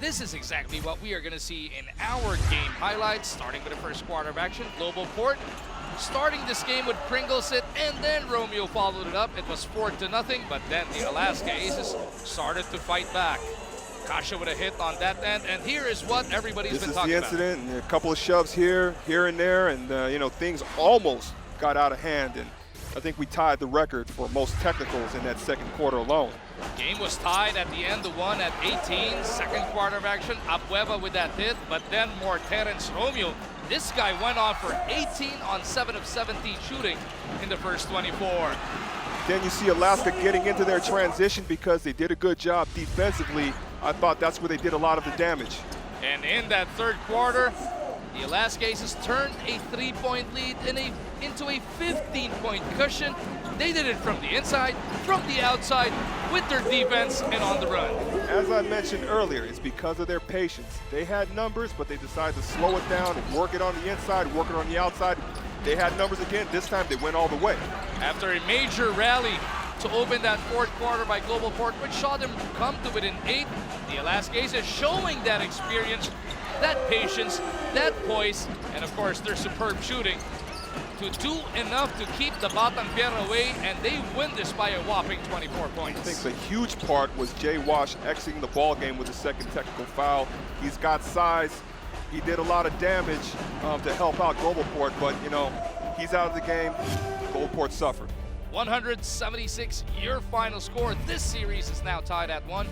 this is exactly what we are going to see in our game highlights, starting with the first quarter of action. GlobalPort starting this game with Pringles it, and then Romeo followed it up. It was 4-0, but then the Alaska Aces started to fight back. Kasha with a hit on that end, and here is what everybody's been talking about. This is the incident, and a couple of shoves here and there, and you know, things almost got out of hand, and I think we tied the record for most technicals in that second quarter alone. Game was tied at the end, the one at 18. Second quarter of action, Abueva with that hit, but then more Terence Romeo. This guy went on for 18 on 7 of 17 shooting in the first 24. Then you see Alaska getting into their transition because they did a good job defensively. I thought that's where they did a lot of the damage. And in that third quarter, the Alaska Aces turned a 3-point lead into a 15-point cushion. They did it from the inside, from the outside, with their defense and on the run. As I mentioned earlier, it's because of their patience. They had numbers, but they decided to slow it down and work it on the inside, work it on the outside. They had numbers again. This time they went all the way. After a major rally to open that fourth quarter by GlobalPort, which saw them come to within 8, the Alaska Aces showing that experience, that patience, that poise, and of course their superb shooting to do enough to keep the Batang Pier away, and they win this by a whopping 24 points. I think the huge part was Jay Wash exiting the ball game with a second technical foul. He's got size. He did a lot of damage to help out GlobalPort, but you know, he's out of the game. GlobalPort suffered. 176, your final score. This series is now tied at 1.